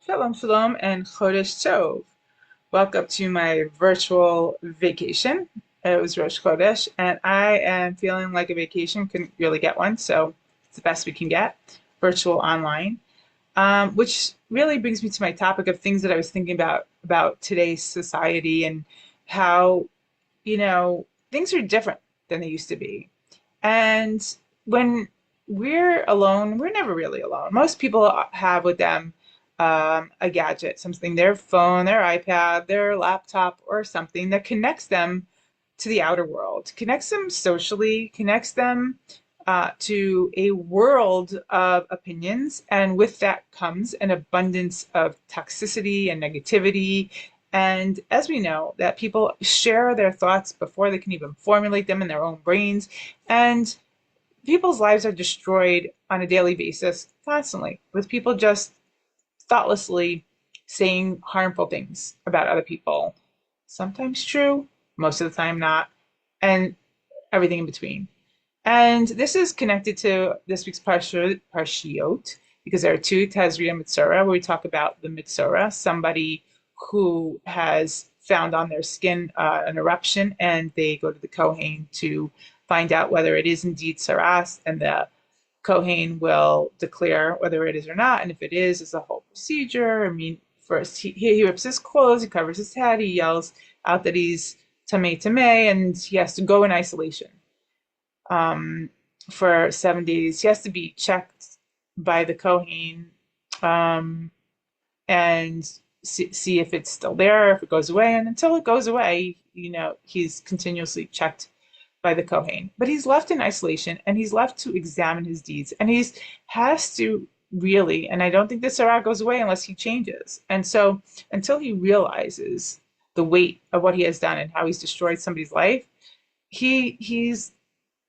Shalom, shalom, and Chodesh Tov. Welcome to my virtual vacation. It was Rosh Chodesh, and I am feeling like a vacation. Couldn't really get one, so it's the best we can get, virtual online. Which really brings me to my topic of things that I was thinking about today's society and how, things are different than they used to be. And when we're alone, we're never really alone. Most people have with them a gadget, something, their phone, their iPad, their laptop, or something that connects them to the outer world, connects them socially, connects them to a world of opinions. And with that comes an abundance of toxicity and negativity. And as we know, that people share their thoughts before they can even formulate them in their own brains. And people's lives are destroyed on a daily basis constantly with people just thoughtlessly saying harmful things about other people. Sometimes true, most of the time not, and everything in between. And this is connected to this week's Parshiot, because there are two, Tazria and Metzora, where we talk about the Metzora, somebody who has found on their skin an eruption, and they go to the Kohen to find out whether it is indeed saras, and the Kohen will declare whether it is or not. And if it is, it's a whole procedure. I mean, first he rips his clothes, he covers his head, he yells out that he's tamei tamei, and he has to go in isolation for 7 days. He has to be checked by the Kohen and see if it's still there, if it goes away. And until it goes away, he's continuously checked by the Kohen. But he's left in isolation and he's left to examine his deeds. And he has to really, and I don't think this Sarah goes away unless he changes. And so until he realizes the weight of what he has done and how he's destroyed somebody's life, he's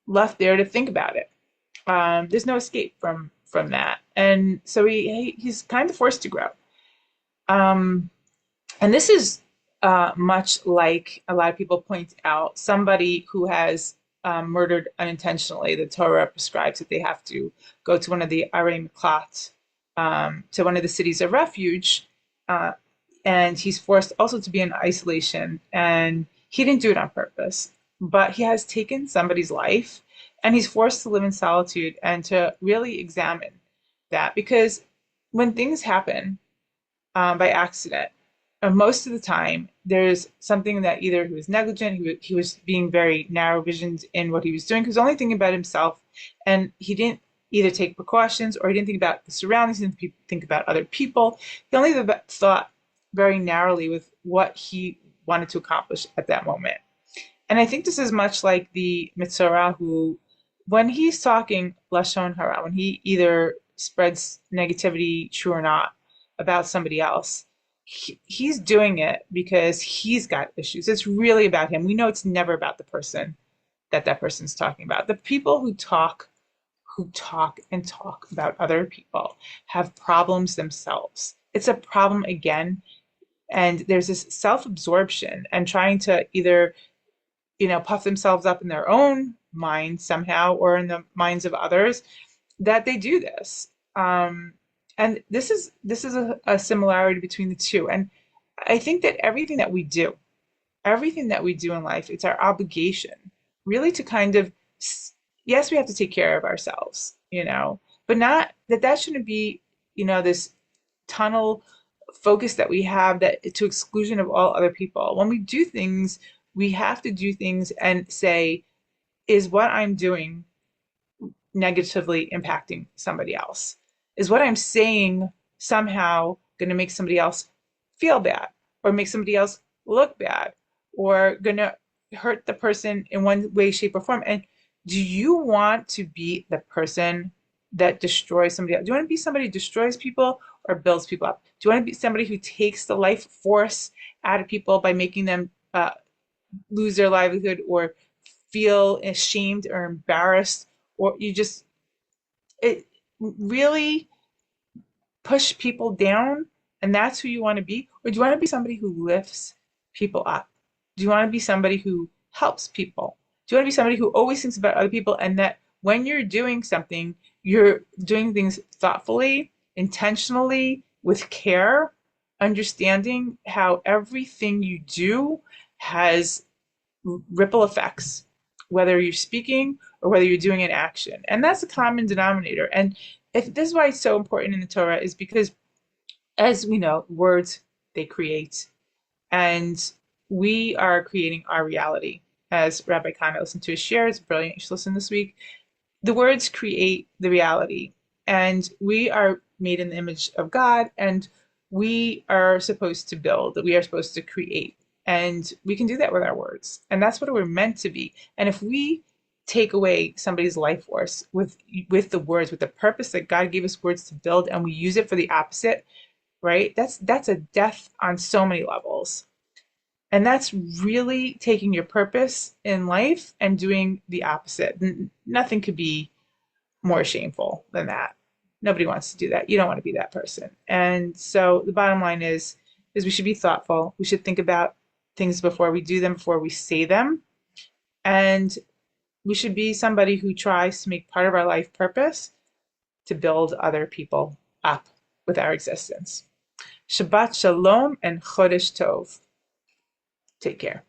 left there to think about it. There's no escape from that. And so he's kind of forced to grow. And this is much like a lot of people point out, somebody who has murdered unintentionally. The Torah prescribes that they have to go to one of the Arei Miklat, to one of the cities of refuge, and he's forced also to be in isolation. And he didn't do it on purpose, but he has taken somebody's life, and he's forced to live in solitude and to really examine that. Because when things happen by accident, most of the time there's something that either he was negligent, he was being very narrow visioned in what he was doing, he was only thinking about himself, and he didn't either take precautions, or he didn't think about the surroundings, he didn't think about other people. He only thought very narrowly with what he wanted to accomplish at that moment. And I think this is much like the Metzora, who, when he's talking Loshon Harah, when he either spreads negativity, true or not, about somebody else, he's doing it because he's got issues. It's really about him. We know it's never about the person that person's talking about. The people who talk and talk about other people have problems themselves. It's a problem again. And there's this self-absorption and trying to either, puff themselves up in their own mind somehow or in the minds of others, that they do this. And this is a similarity between the two. And I think that everything that we do in life, it's our obligation really to kind of, yes, we have to take care of ourselves, but not that shouldn't be, this tunnel focus that we have, that to exclusion of all other people. When we do things, we have to do things and say, is what I'm doing negatively impacting somebody else? Is what I'm saying somehow going to make somebody else feel bad, or make somebody else look bad, or going to hurt the person in one way, shape, or form? And do you want to be the person that destroys somebody else? Do you want to be somebody who destroys people or builds people up? Do you want to be somebody who takes the life force out of people by making them lose their livelihood, or feel ashamed or embarrassed, or it really push people down, and that's who you want to be? Or do you want to be somebody who lifts people up? Do you want to be somebody who helps people? Do you want to be somebody who always thinks about other people, and that when you're doing something, you're doing things thoughtfully, intentionally, with care, understanding how everything you do has ripple effects, whether you're speaking or whether you're doing an action. And that's a common denominator. And if this is why it's so important in the Torah is because, as we know, words they create, and we are creating our reality. As Rabbi Khan, I listened to his share, it's brilliant. You should listen this week. The words create the reality, and we are made in the image of God, and we are supposed to build, we are supposed to create, and we can do that with our words, and that's what we're meant to be. And if we take away somebody's life force with the words, with the purpose that God gave us words to build, and we use it for the opposite, right? That's a death on so many levels. And that's really taking your purpose in life and doing the opposite. Nothing could be more shameful than that. Nobody wants to do that. You don't want to be that person. And so the bottom line is we should be thoughtful. We should think about things before we do them, before we say them. And we should be somebody who tries to make part of our life purpose to build other people up with our existence. Shabbat Shalom and Chodesh Tov. Take care.